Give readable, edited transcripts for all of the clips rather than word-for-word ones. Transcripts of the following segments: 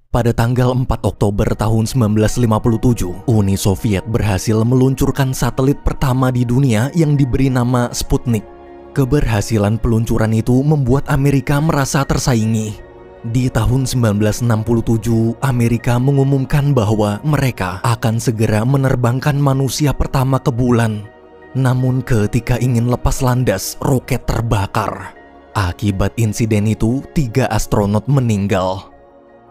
Pada tanggal 4 Oktober tahun 1957, Uni Soviet berhasil meluncurkan satelit pertama di dunia yang diberi nama Sputnik. Keberhasilan peluncuran itu membuat Amerika merasa tersaingi. Di tahun 1967, Amerika mengumumkan bahwa mereka akan segera menerbangkan manusia pertama ke bulan. Namun ketika ingin lepas landas, roket terbakar. Akibat insiden itu, 3 astronot meninggal.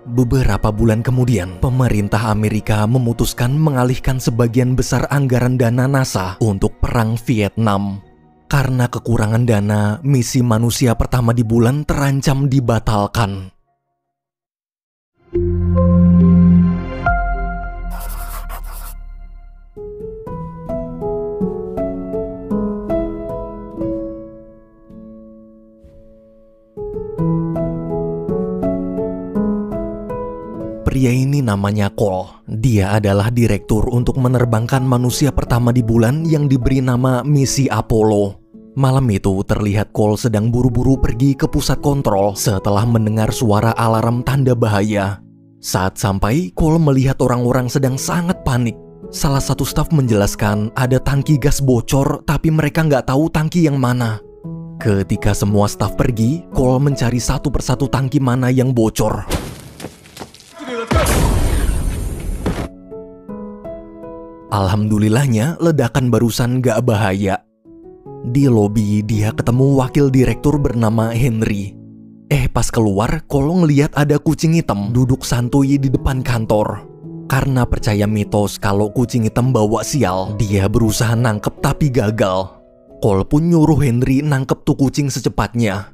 Beberapa bulan kemudian, pemerintah Amerika memutuskan mengalihkan sebagian besar anggaran dana NASA untuk Perang Vietnam. Karena kekurangan dana, misi manusia pertama di bulan terancam dibatalkan. Pria ini namanya Cole. Dia adalah direktur untuk menerbangkan manusia pertama di bulan yang diberi nama misi Apollo. Malam itu terlihat Cole sedang buru-buru pergi ke pusat kontrol setelah mendengar suara alarm tanda bahaya. Saat sampai, Cole melihat orang-orang sedang sangat panik. Salah satu staf menjelaskan ada tangki gas bocor tapi mereka nggak tahu tangki yang mana. Ketika semua staf pergi, Cole mencari satu persatu tangki mana yang bocor. Alhamdulillahnya, ledakan barusan gak bahaya. Di lobi, dia ketemu wakil direktur bernama Henry. Pas keluar, Cole ngeliat ada kucing hitam duduk santuy di depan kantor. Karena percaya mitos kalau kucing hitam bawa sial, dia berusaha nangkep tapi gagal. Cole pun nyuruh Henry nangkep tuh kucing secepatnya.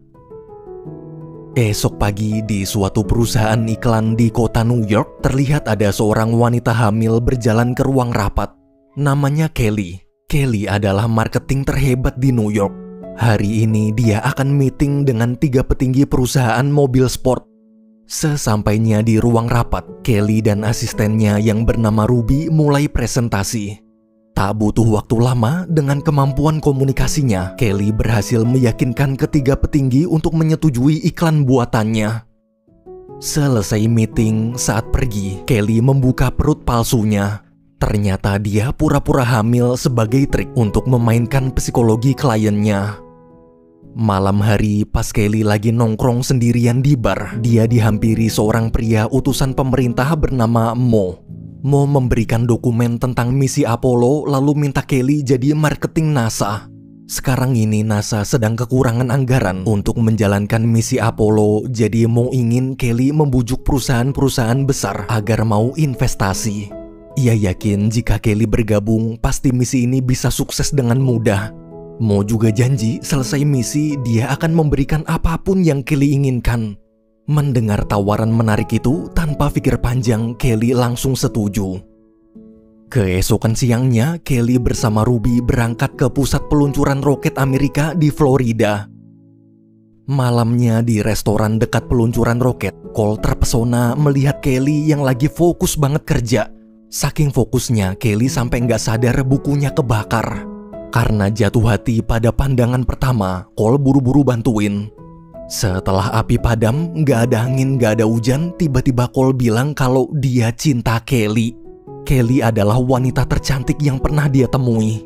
Esok pagi di suatu perusahaan iklan di kota New York, terlihat ada seorang wanita hamil berjalan ke ruang rapat. Namanya Kelly. Kelly adalah marketing terhebat di New York. Hari ini dia akan meeting dengan 3 petinggi perusahaan mobil sport. Sesampainya di ruang rapat, Kelly dan asistennya yang bernama Ruby mulai presentasi. Tak butuh waktu lama, dengan kemampuan komunikasinya, Kelly berhasil meyakinkan ketiga petinggi untuk menyetujui iklan buatannya. Selesai meeting, saat pergi, Kelly membuka perut palsunya. Ternyata dia pura-pura hamil sebagai trik untuk memainkan psikologi kliennya. Malam hari, pas Kelly lagi nongkrong sendirian di bar, dia dihampiri seorang pria utusan pemerintah bernama Mo. Mo memberikan dokumen tentang misi Apollo lalu minta Kelly jadi marketing NASA. Sekarang ini NASA sedang kekurangan anggaran untuk menjalankan misi Apollo, jadi Mo ingin Kelly membujuk perusahaan-perusahaan besar agar mau investasi. Ia yakin jika Kelly bergabung, pasti misi ini bisa sukses dengan mudah. Mo juga janji selesai misi dia akan memberikan apapun yang Kelly inginkan. Mendengar tawaran menarik itu, tanpa pikir panjang, Kelly langsung setuju. Keesokan siangnya, Kelly bersama Ruby berangkat ke pusat peluncuran roket Amerika di Florida. Malamnya di restoran dekat peluncuran roket, Cole terpesona melihat Kelly yang lagi fokus banget kerja. Saking fokusnya, Kelly sampai nggak sadar bukunya kebakar. Karena jatuh hati pada pandangan pertama, Cole buru-buru bantuin. Setelah api padam, nggak ada angin, nggak ada hujan, tiba-tiba Cole bilang kalau dia cinta Kelly. Kelly adalah wanita tercantik yang pernah dia temui.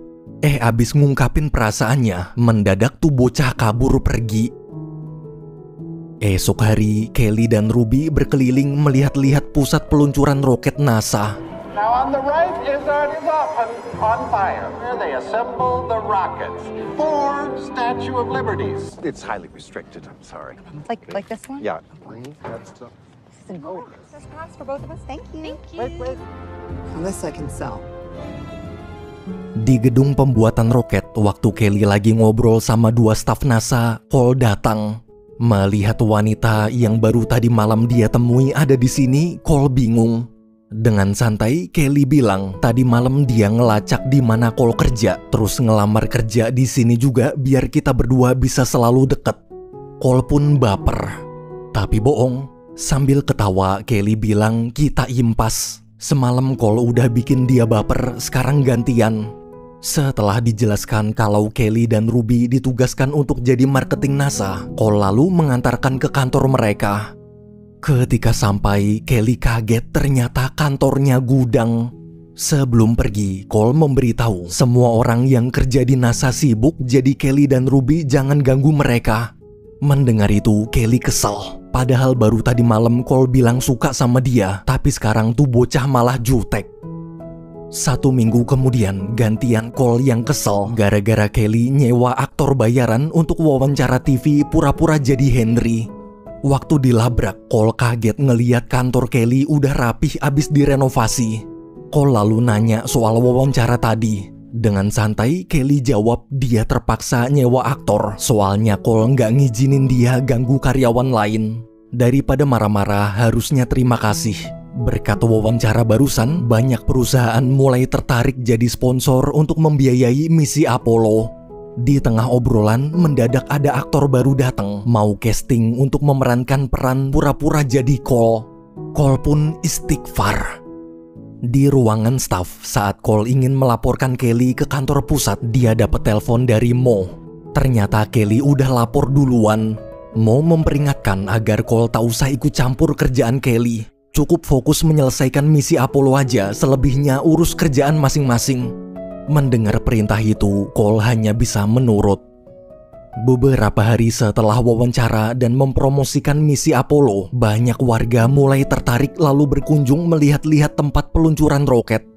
Abis ngungkapin perasaannya, mendadak tuh bocah kabur pergi. Esok hari, Kelly dan Ruby berkeliling melihat-lihat pusat peluncuran roket NASA. Now on the right is our coffin on fire. There they assemble the rockets for Statue of Liberties. It's highly restricted, I'm sorry. Like this one? Yeah. This pass for both of us. Thank you. Wait. On this I can sell. Di gedung pembuatan roket, waktu Kelly lagi ngobrol sama 2 staf NASA, Cole datang. Melihat wanita yang baru tadi malam dia temui ada di sini, Cole bingung. Dengan santai, Kelly bilang tadi malam dia ngelacak di mana Cole kerja, terus ngelamar kerja di sini juga biar kita berdua bisa selalu deket. Cole pun baper. Tapi bohong. Sambil ketawa, Kelly bilang kita impas. Semalam Cole udah bikin dia baper, sekarang gantian. Setelah dijelaskan kalau Kelly dan Ruby ditugaskan untuk jadi marketing NASA, Cole lalu mengantarkan ke kantor mereka. Ketika sampai, Kelly kaget ternyata kantornya gudang. Sebelum pergi, Cole memberitahu semua orang yang kerja di NASA sibuk, jadi Kelly dan Ruby jangan ganggu mereka. Mendengar itu, Kelly kesel. Padahal baru tadi malam Cole bilang suka sama dia, tapi sekarang tuh bocah malah jutek. 1 minggu kemudian, gantian Cole yang kesel gara-gara Kelly nyewa aktor bayaran untuk wawancara TV pura-pura jadi Henry. Waktu dilabrak, Cole kaget ngeliat kantor Kelly udah rapih abis direnovasi. Cole lalu nanya soal wawancara tadi. Dengan santai, Kelly jawab dia terpaksa nyewa aktor. Soalnya Cole nggak ngizinin dia ganggu karyawan lain. Daripada marah-marah, harusnya terima kasih. Berkat wawancara barusan, banyak perusahaan mulai tertarik jadi sponsor untuk membiayai misi Apollo. Di tengah obrolan, mendadak ada aktor baru datang, mau casting untuk memerankan peran pura-pura jadi Cole. Cole pun istighfar. Di ruangan staf, saat Cole ingin melaporkan Kelly ke kantor pusat, dia dapat telepon dari Mo. Ternyata Kelly udah lapor duluan. Mo memperingatkan agar Cole tak usah ikut campur kerjaan Kelly. Cukup fokus menyelesaikan misi Apollo aja, selebihnya urus kerjaan masing-masing. Mendengar perintah itu, Cole hanya bisa menurut. Beberapa hari setelah wawancara dan mempromosikan misi Apollo, banyak warga mulai tertarik lalu berkunjung melihat-lihat tempat peluncuran roket.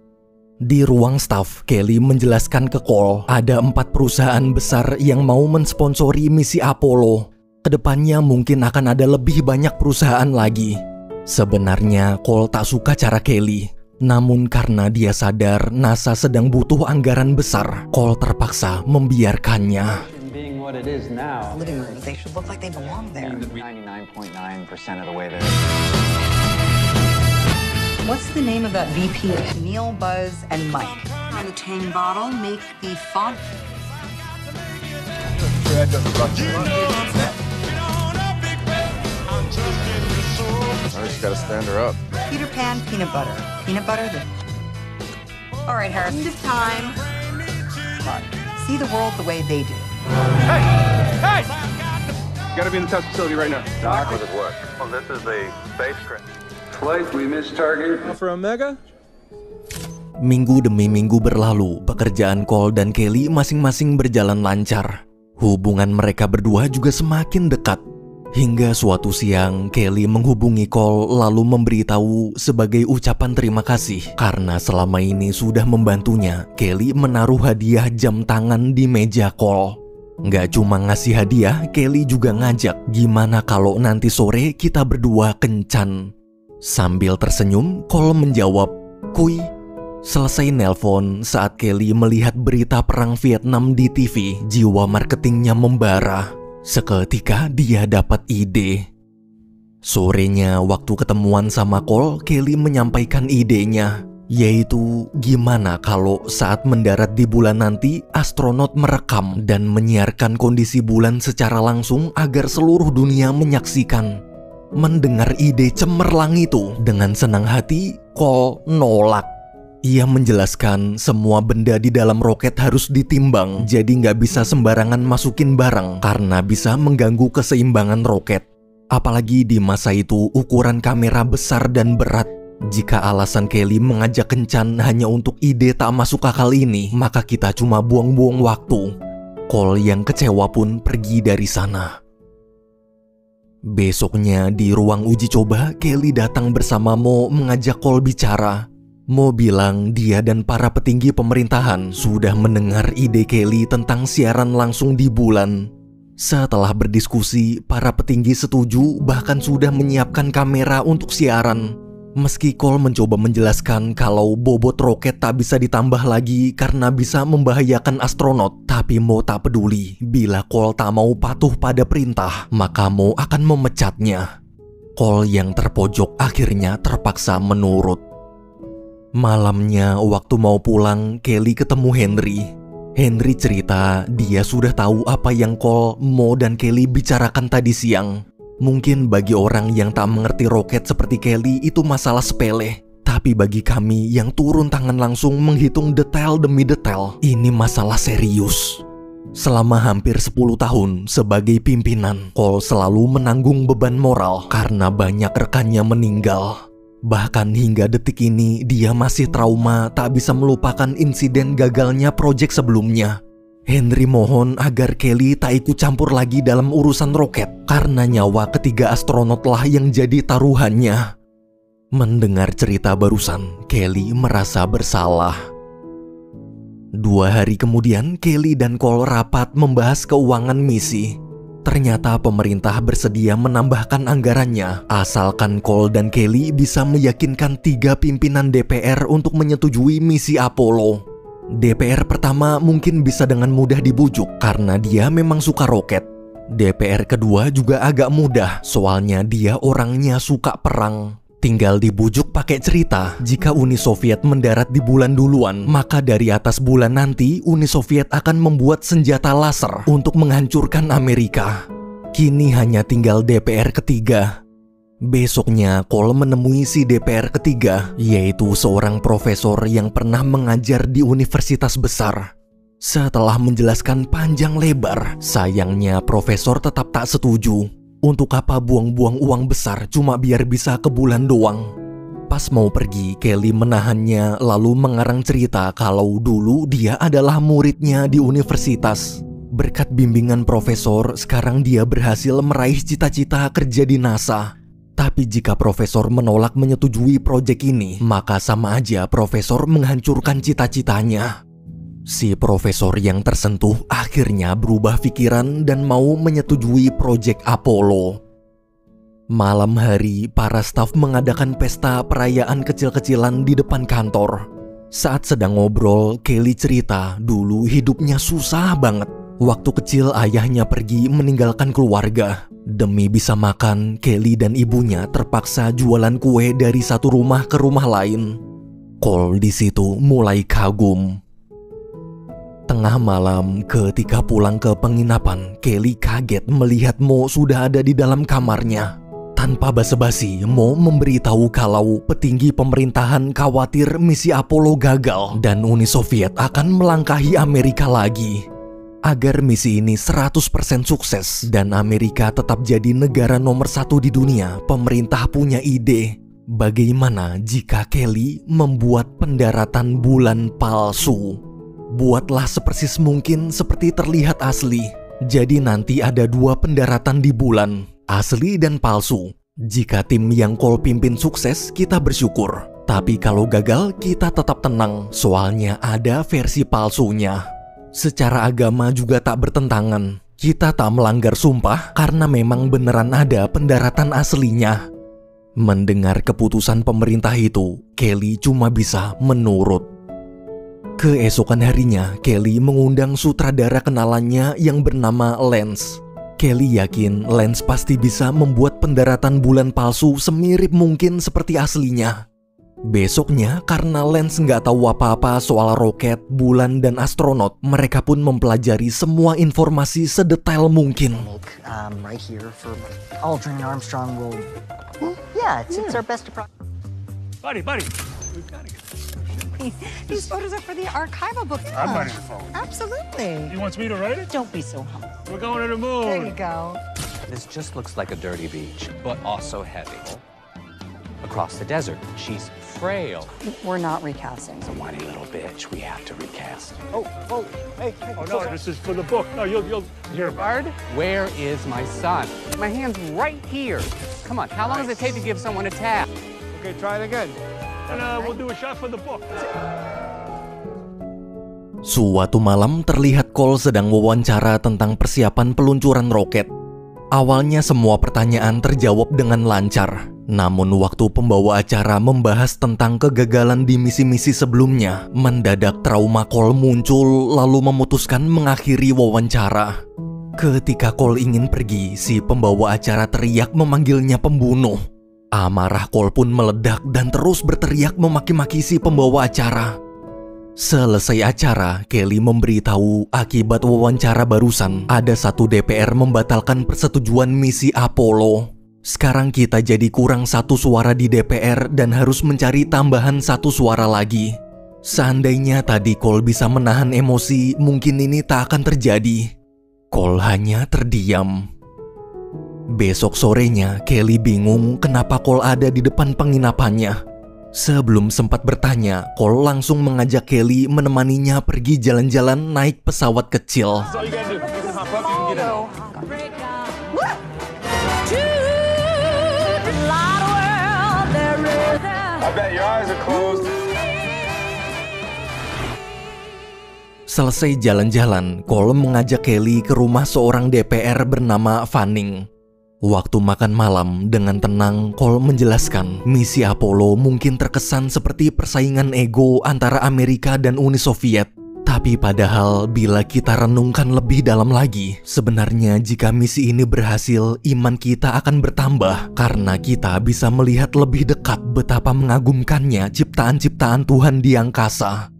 Di ruang staf, Kelly menjelaskan ke Cole, ada 4 perusahaan besar yang mau mensponsori misi Apollo. Kedepannya mungkin akan ada lebih banyak perusahaan lagi. Sebenarnya Cole tak suka cara Kelly. Namun karena dia sadar NASA sedang butuh anggaran besar, Cole terpaksa membiarkannya. Living rooms, they should look like they belong there. 99.9% of the way there. What's the name of that VP? Neil, Buzz, and Mike. On the Tang bottle, make the font. I just gotta stand her up. Peter Pan, peanut butter. Peanut butter, All right, Harris, this time. See the world the way they do. Hey! You gotta be in the test facility right now. Doc, how does it work? Well, this is the spacecraft. Flight, we missed target. For Omega? Minggu demi minggu berlalu, pekerjaan Cole dan Kelly masing-masing berjalan lancar. Hubungan mereka berdua juga semakin dekat. Hingga suatu siang, Kelly menghubungi Cole lalu memberitahu sebagai ucapan terima kasih karena selama ini sudah membantunya. Kelly menaruh hadiah jam tangan di meja Cole. Nggak cuma ngasih hadiah, Kelly juga ngajak, gimana kalau nanti sore kita berdua kencan. Sambil tersenyum, Cole menjawab, kuy. Selesai nelpon, saat Kelly melihat berita perang Vietnam di TV, jiwa marketingnya membara. Seketika dia dapat ide. Sorenya waktu ketemuan sama Cole, Kelly menyampaikan idenya, yaitu gimana kalau saat mendarat di bulan nanti, astronot merekam dan menyiarkan kondisi bulan secara langsung agar seluruh dunia menyaksikan. Mendengar ide cemerlang itu, dengan senang hati, Cole nolak. Ia menjelaskan semua benda di dalam roket harus ditimbang, jadi nggak bisa sembarangan masukin barang karena bisa mengganggu keseimbangan roket. Apalagi di masa itu ukuran kamera besar dan berat. Jika alasan Kelly mengajak kencan hanya untuk ide tak masuk akal ini, maka kita cuma buang-buang waktu. Cole yang kecewa pun pergi dari sana. Besoknya di ruang uji coba, Kelly datang bersama Mo mengajak Cole bicara. Mo bilang dia dan para petinggi pemerintahan sudah mendengar ide Kelly tentang siaran langsung di bulan. Setelah berdiskusi, para petinggi setuju bahkan sudah menyiapkan kamera untuk siaran. Meski Cole mencoba menjelaskan kalau bobot roket tak bisa ditambah lagi karena bisa membahayakan astronot, tapi Mo tak peduli. Bila Cole tak mau patuh pada perintah, maka Mo akan memecatnya. Cole yang terpojok akhirnya terpaksa menurut. Malamnya waktu mau pulang, Kelly ketemu Henry. Henry cerita dia sudah tahu apa yang Cole, Mo, dan Kelly bicarakan tadi siang. Mungkin bagi orang yang tak mengerti roket seperti Kelly itu masalah sepele. Tapi bagi kami yang turun tangan langsung menghitung detail demi detail, ini masalah serius. Selama hampir 10 tahun sebagai pimpinan, Cole selalu menanggung beban moral karena banyak rekannya meninggal. Bahkan hingga detik ini dia masih trauma tak bisa melupakan insiden gagalnya proyek sebelumnya. Henry mohon agar Kelly tak ikut campur lagi dalam urusan roket karena nyawa ketiga astronotlah yang jadi taruhannya. Mendengar cerita barusan, Kelly merasa bersalah. 2 hari kemudian, Kelly dan Cole rapat membahas keuangan misi. Ternyata pemerintah bersedia menambahkan anggarannya, asalkan Cole dan Kelly bisa meyakinkan 3 pimpinan DPR untuk menyetujui misi Apollo. DPR pertama mungkin bisa dengan mudah dibujuk karena dia memang suka roket. DPR kedua juga agak mudah, soalnya dia orangnya suka perang. Tinggal dibujuk pakai cerita, jika Uni Soviet mendarat di bulan duluan, maka dari atas bulan nanti Uni Soviet akan membuat senjata laser untuk menghancurkan Amerika. Kini hanya tinggal DPR ketiga. Besoknya Cole menemui si DPR ketiga, yaitu seorang profesor yang pernah mengajar di universitas besar. Setelah menjelaskan panjang lebar, sayangnya profesor tetap tak setuju. Untuk apa buang-buang uang besar cuma biar bisa ke bulan doang? Pas mau pergi, Kelly menahannya lalu mengarang cerita kalau dulu dia adalah muridnya di universitas. Berkat bimbingan profesor, sekarang dia berhasil meraih cita-cita kerja di NASA. Tapi jika profesor menolak menyetujui proyek ini, maka sama aja profesor menghancurkan cita-citanya. Si profesor yang tersentuh akhirnya berubah pikiran dan mau menyetujui proyek Apollo. Malam hari, para staf mengadakan pesta perayaan kecil-kecilan di depan kantor. Saat sedang ngobrol, Kelly cerita dulu hidupnya susah banget. Waktu kecil ayahnya pergi meninggalkan keluarga. Demi bisa makan, Kelly dan ibunya terpaksa jualan kue dari satu rumah ke rumah lain. Cole di situ mulai kagum. Tengah malam, ketika pulang ke penginapan, Kelly kaget melihat Mo sudah ada di dalam kamarnya. Tanpa basa-basi, Mo memberitahu kalau petinggi pemerintahan khawatir misi Apollo gagal dan Uni Soviet akan melangkahi Amerika lagi. Agar misi ini 100% sukses dan Amerika tetap jadi negara nomor 1 di dunia, pemerintah punya ide. Bagaimana jika Kelly membuat pendaratan bulan palsu? Buatlah sepersis mungkin seperti terlihat asli. Jadi nanti ada 2 pendaratan di bulan, asli dan palsu. Jika tim yang Cole pimpin sukses, kita bersyukur. Tapi kalau gagal, kita tetap tenang, soalnya ada versi palsunya. Secara agama juga tak bertentangan. Kita tak melanggar sumpah karena memang beneran ada pendaratan aslinya. Mendengar keputusan pemerintah itu, Kelly cuma bisa menurut. Keesokan harinya, Kelly mengundang sutradara kenalannya yang bernama Lance. Kelly yakin Lance pasti bisa membuat pendaratan bulan palsu semirip mungkin seperti aslinya. Besoknya, karena Lance nggak tahu apa-apa soal roket, bulan, dan astronot, mereka pun mempelajari semua informasi sedetail mungkin. Right here for Aldrin and Armstrong will... Yeah, it's our best approach. Buddy, we've got to get this. These photos are for the archival book. I'm writing the phone. Absolutely. He wants me to write it? Don't be so humble. We're going to the moon. There you go. This just looks like a dirty beach, but also heavy. Across the desert, she's frail. We're not recasting. A whiny little bitch, we have to recast. Hey. Oh, no, this is for the book. No, you'll hear about it. Where is my son? My hand's right here. Come on, how long does it take to give someone a tap? Okay, try it again. And we'll do a shot for the book. Suatu malam terlihat Cole sedang wawancara tentang persiapan peluncuran roket. Awalnya semua pertanyaan terjawab dengan lancar. Namun waktu pembawa acara membahas tentang kegagalan di misi-misi sebelumnya, mendadak trauma Cole muncul lalu memutuskan mengakhiri wawancara. Ketika Cole ingin pergi, si pembawa acara teriak memanggilnya pembunuh. Amarah Cole pun meledak dan terus berteriak memaki-maki si pembawa acara. Selesai acara, Kelly memberitahu akibat wawancara barusan ada satu DPR membatalkan persetujuan misi Apollo. Sekarang kita jadi kurang 1 suara di DPR dan harus mencari tambahan 1 suara lagi. Seandainya tadi Cole bisa menahan emosi, mungkin ini tak akan terjadi. Cole hanya terdiam. Besok sorenya, Kelly bingung kenapa Cole ada di depan penginapannya. Sebelum sempat bertanya, Cole langsung mengajak Kelly menemaninya pergi jalan-jalan naik pesawat kecil. Selesai jalan-jalan, Cole mengajak Kelly ke rumah seorang DPR bernama Fanning. Waktu makan malam, dengan tenang, Cole menjelaskan misi Apollo mungkin terkesan seperti persaingan ego antara Amerika dan Uni Soviet. Tapi padahal bila kita renungkan lebih dalam lagi, sebenarnya jika misi ini berhasil, iman kita akan bertambah karena kita bisa melihat lebih dekat betapa mengagumkannya ciptaan-ciptaan Tuhan di angkasa.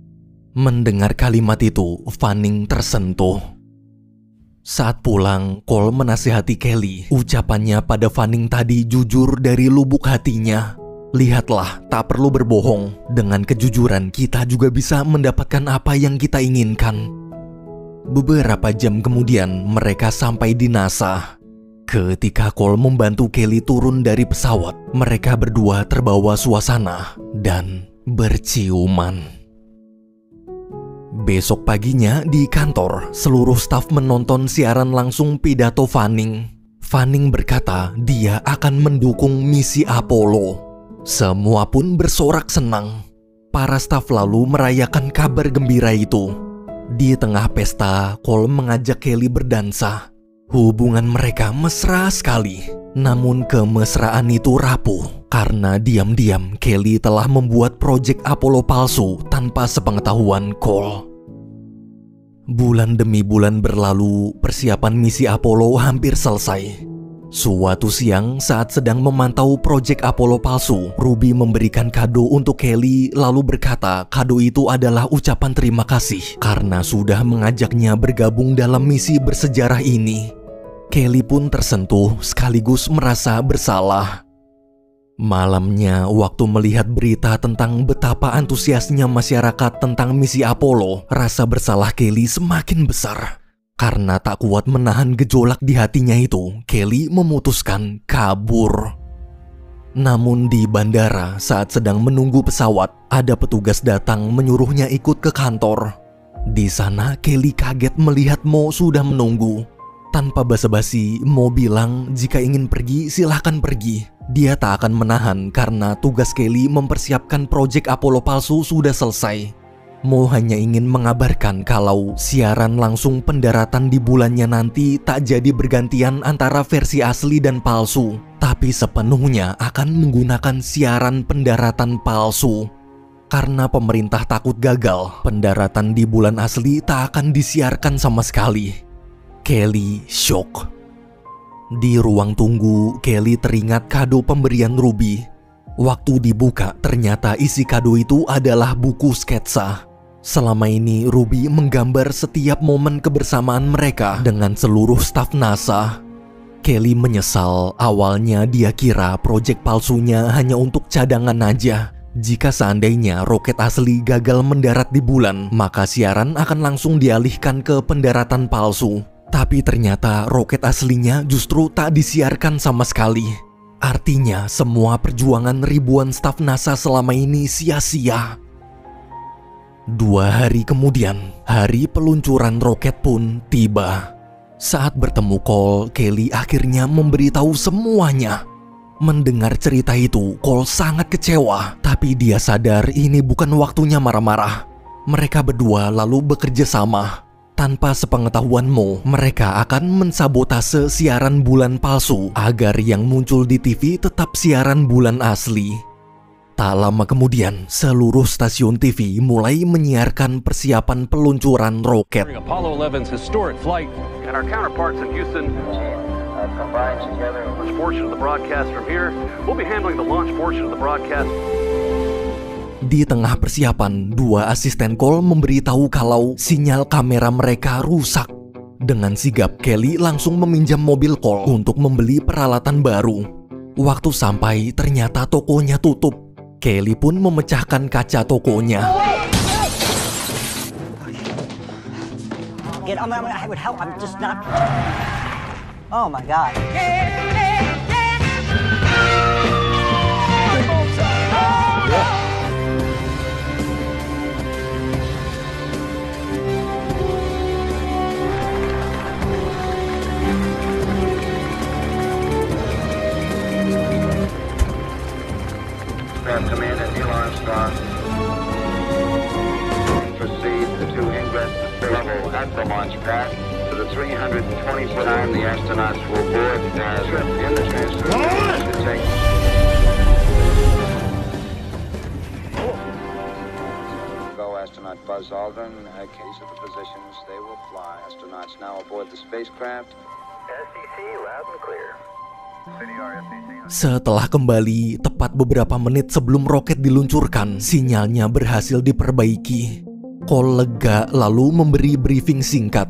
Mendengar kalimat itu, Fanning tersentuh. Saat pulang, Cole menasihati Kelly. Ucapannya pada Fanning tadi jujur dari lubuk hatinya. Lihatlah, tak perlu berbohong. Dengan kejujuran kita juga bisa mendapatkan apa yang kita inginkan. Beberapa jam kemudian, mereka sampai di NASA. Ketika Cole membantu Kelly turun dari pesawat, mereka berdua terbawa suasana dan berciuman. Besok paginya di kantor, seluruh staf menonton siaran langsung pidato Fanning. Fanning berkata dia akan mendukung misi Apollo. Semua pun bersorak senang. Para staf lalu merayakan kabar gembira itu. Di tengah pesta, Cole mengajak Kelly berdansa. Hubungan mereka mesra sekali. Namun kemesraan itu rapuh karena diam-diam Kelly telah membuat proyek Apollo palsu tanpa sepengetahuan Cole. Bulan demi bulan berlalu, persiapan misi Apollo hampir selesai. Suatu siang saat sedang memantau proyek Apollo palsu, Ruby memberikan kado untuk Kelly lalu berkata kado itu adalah ucapan terima kasih karena sudah mengajaknya bergabung dalam misi bersejarah ini. Kelly pun tersentuh sekaligus merasa bersalah. Malamnya, waktu melihat berita tentang betapa antusiasnya masyarakat tentang misi Apollo, rasa bersalah Kelly semakin besar. Karena tak kuat menahan gejolak di hatinya itu, Kelly memutuskan kabur. Namun di bandara, saat sedang menunggu pesawat, ada petugas datang menyuruhnya ikut ke kantor. Di sana, Kelly kaget melihat Mo sudah menunggu. Tanpa basa-basi, Mo bilang jika ingin pergi silahkan pergi. Dia tak akan menahan karena tugas Kelly mempersiapkan proyek Apollo palsu sudah selesai. Mo hanya ingin mengabarkan kalau siaran langsung pendaratan di bulannya nanti tak jadi bergantian antara versi asli dan palsu, tapi sepenuhnya akan menggunakan siaran pendaratan palsu. Karena pemerintah takut gagal, pendaratan di bulan asli tak akan disiarkan sama sekali. Kelly shock. Di ruang tunggu, Kelly teringat kado pemberian Ruby. Waktu dibuka, ternyata isi kado itu adalah buku sketsa. Selama ini, Ruby menggambar setiap momen kebersamaan mereka dengan seluruh staf NASA. Kelly menyesal, awalnya dia kira proyek palsunya hanya untuk cadangan aja. Jika seandainya roket asli gagal mendarat di bulan, maka siaran akan langsung dialihkan ke pendaratan palsu. Tapi ternyata roket aslinya justru tak disiarkan sama sekali. Artinya semua perjuangan ribuan staf NASA selama ini sia-sia. 2 hari kemudian, hari peluncuran roket pun tiba. Saat bertemu Cole, Kelly akhirnya memberitahu semuanya. Mendengar cerita itu, Cole sangat kecewa. Tapi dia sadar ini bukan waktunya marah-marah. Mereka berdua lalu bekerja sama. Tanpa sepengetahuan Mo, mereka akan mensabotase siaran bulan palsu agar yang muncul di TV tetap siaran bulan asli. Tak lama kemudian, seluruh stasiun TV mulai menyiarkan persiapan peluncuran roket. Apollo 11's historic flight, and our counterparts in Houston combined together. Launch portion of the broadcast from here. We'll be handling the launch portion of the broadcast. Di tengah persiapan, 2 asisten Cole memberitahu kalau sinyal kamera mereka rusak. Dengan sigap, Kelly langsung meminjam mobil Cole untuk membeli peralatan baru. Waktu sampai, ternyata tokonya tutup. Kelly pun memecahkan kaca tokonya. I would help. I'm just not. Oh my God. Command at Neil Armstrong. Proceed to ingress the space level at the launch pad. To the 320-foot time, the astronauts will board the trip in the transfer to take. Go astronaut Buzz Aldrin. In the case of the positions, they will fly. Astronauts now aboard the spacecraft. STC loud and clear. Setelah kembali, tepat beberapa menit sebelum roket diluncurkan, sinyalnya berhasil diperbaiki. Cole lega lalu memberi briefing singkat.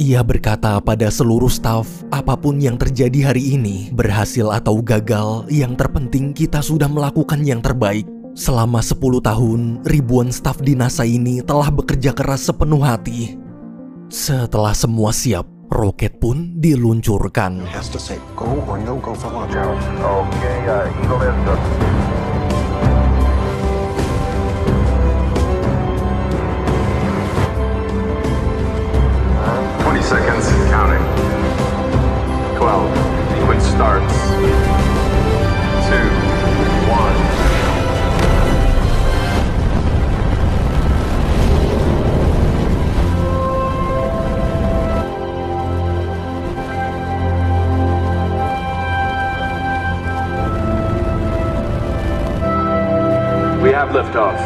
Ia berkata pada seluruh staf, apapun yang terjadi hari ini, berhasil atau gagal, yang terpenting kita sudah melakukan yang terbaik. Selama 10 tahun, ribuan staf di NASA ini telah bekerja keras sepenuh hati. Setelah semua siap, roket pun diluncurkan. Has to say go or no go for launch. Okay, Eagle is the... Seconds counting. 12. Sequence starts. 2, 1. We have liftoff.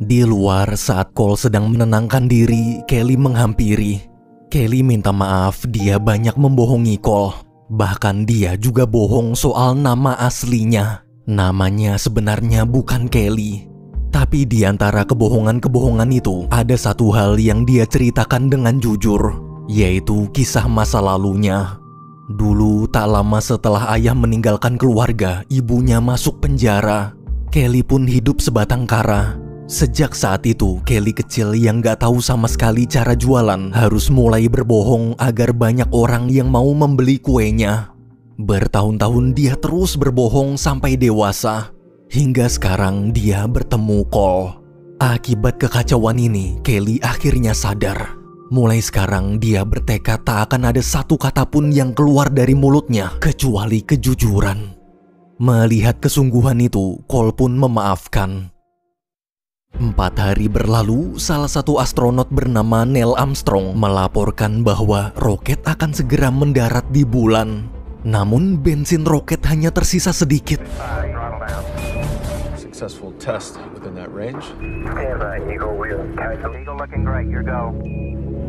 Di luar, saat Cole sedang menenangkan diri, Kelly menghampiri. Kelly minta maaf, dia banyak membohongi Cole. Bahkan dia juga bohong soal nama aslinya. Namanya sebenarnya bukan Kelly. Tapi di antara kebohongan-kebohongan itu, ada satu hal yang dia ceritakan dengan jujur, yaitu kisah masa lalunya. Dulu, tak lama setelah ayah meninggalkan keluarga, ibunya masuk penjara. Kelly pun hidup sebatang kara. Sejak saat itu, Kelly kecil yang gak tahu sama sekali cara jualan harus mulai berbohong agar banyak orang yang mau membeli kuenya. Bertahun-tahun dia terus berbohong sampai dewasa. Hingga sekarang dia bertemu Cole. Akibat kekacauan ini, Kelly akhirnya sadar. Mulai sekarang dia bertekad tak akan ada satu kata pun yang keluar dari mulutnya kecuali kejujuran. Melihat kesungguhan itu, Cole pun memaafkan. 4 hari berlalu, salah satu astronot bernama Neil Armstrong melaporkan bahwa roket akan segera mendarat di bulan. Namun bensin roket hanya tersisa sedikit. Successful test within that range. Eagle looking great, your go.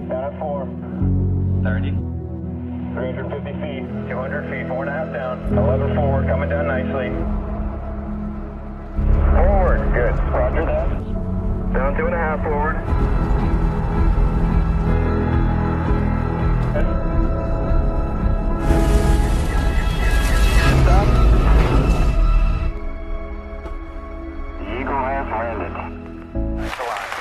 Down 4. 30. 350 feet. 200 feet, 4.5 down. 11 forward, coming down nicely. Forward, good. Roger that. Down 2.5 forward. Stop. The Eagle has landed. Nice alive.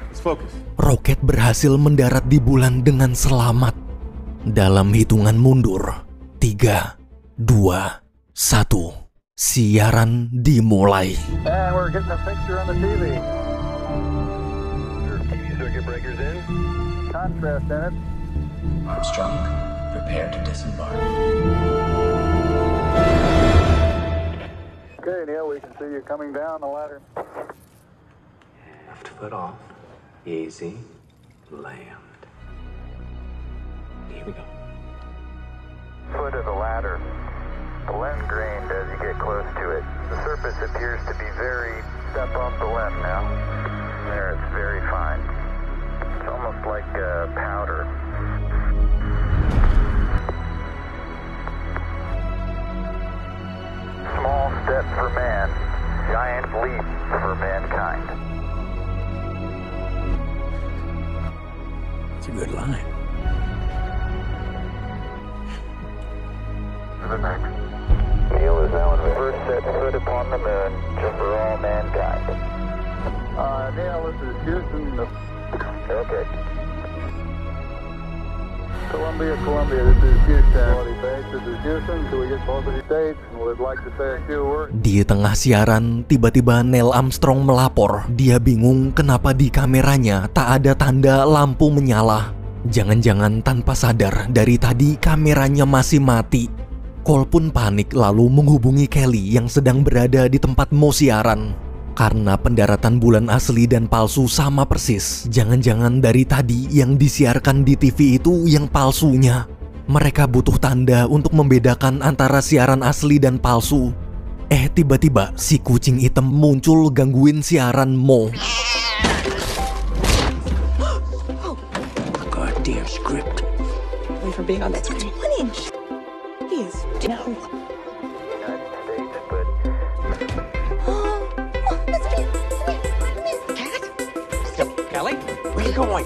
Let's focus. Roket berhasil mendarat di bulan dengan selamat. Dalam hitungan mundur, 3, 2, 1, siaran dimulai. And we're getting a picture on the TV. Your TV circuit breakers in. Contrast in it. Armstrong, prepare to disembark. Okay, Neil, we can see you coming down the ladder. Left foot off. Easy. Land. Here we go. Foot of the ladder. Blend grained as you get close to it. The surface appears to be very step off the left now. There, it's very fine. It's almost like powder. Small step for man, giant leap for mankind. It's a good line. Neil is now in the first set foot upon the moon, just for all mankind. Neil, this is Houston. Okay. Columbia, this is Houston. This is Houston. Do we get both of the states? We'd like to say a few words. Di tengah siaran, tiba-tiba Neil Armstrong melapor. Dia bingung kenapa di kameranya tak ada tanda lampu menyala. Jangan-jangan tanpa sadar dari tadi kameranya masih mati. Cole pun panik lalu menghubungi Kelly yang sedang berada di tempat Mo siaran. Karena pendaratan bulan asli dan palsu sama persis. Jangan-jangan dari tadi yang disiarkan di TV itu yang palsunya. Mereka butuh tanda untuk membedakan antara siaran asli dan palsu. Tiba-tiba si kucing hitam muncul gangguin siaran Mo. Goddamn script. Wait for being on that screen. Please, no. Kelly? Where you going?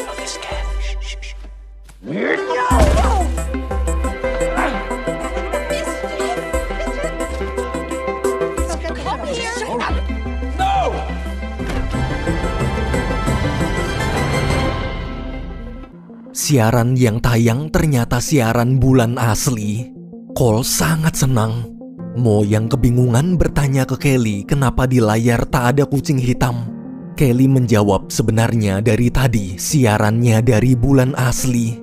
Oh, this cat. Shh, shh, shh. Siaran yang tayang ternyata siaran bulan asli. Cole sangat senang. Mo yang kebingungan bertanya ke Kelly kenapa di layar tak ada kucing hitam. Kelly menjawab sebenarnya dari tadi siarannya dari bulan asli.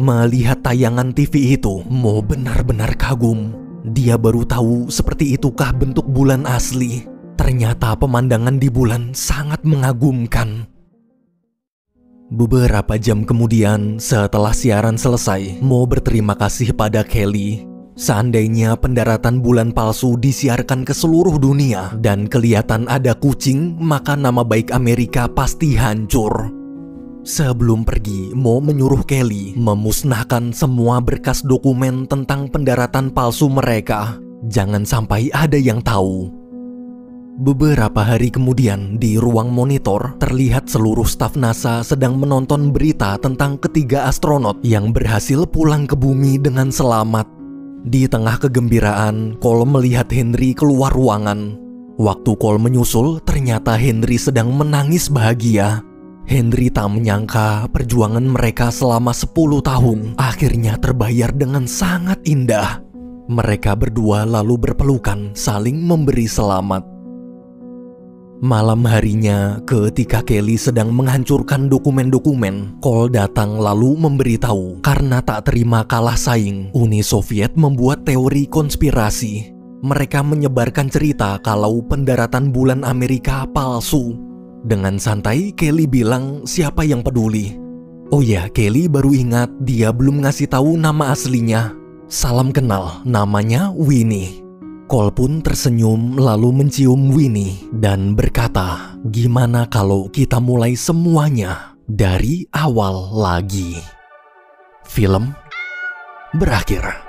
Melihat tayangan TV itu, Mo benar-benar kagum. Dia baru tahu seperti itukah bentuk bulan asli. Ternyata pemandangan di bulan sangat mengagumkan. Beberapa jam kemudian, setelah siaran selesai, Mo berterima kasih pada Kelly. Seandainya pendaratan bulan palsu disiarkan ke seluruh dunia dan kelihatan ada kucing, maka nama baik Amerika pasti hancur. Sebelum pergi, Mo menyuruh Kelly memusnahkan semua berkas dokumen tentang pendaratan palsu mereka. Jangan sampai ada yang tahu. Beberapa hari kemudian, di ruang monitor, terlihat seluruh staf NASA sedang menonton berita tentang ketiga astronot yang berhasil pulang ke bumi dengan selamat. Di tengah kegembiraan, Cole melihat Henry keluar ruangan. Waktu Cole menyusul, ternyata Henry sedang menangis bahagia. Henry tak menyangka perjuangan mereka selama 10 tahun akhirnya terbayar dengan sangat indah. Mereka berdua lalu berpelukan, saling memberi selamat. Malam harinya, ketika Kelly sedang menghancurkan dokumen-dokumen, Cole datang lalu memberitahu karena tak terima kalah saing, Uni Soviet membuat teori konspirasi. Mereka menyebarkan cerita kalau pendaratan bulan Amerika palsu. Dengan santai, Kelly bilang siapa yang peduli. Oh ya, Kelly baru ingat dia belum ngasih tahu nama aslinya. Salam kenal, namanya Winnie. Cole pun tersenyum lalu mencium Winnie dan berkata, gimana kalau kita mulai semuanya dari awal lagi. Film berakhir.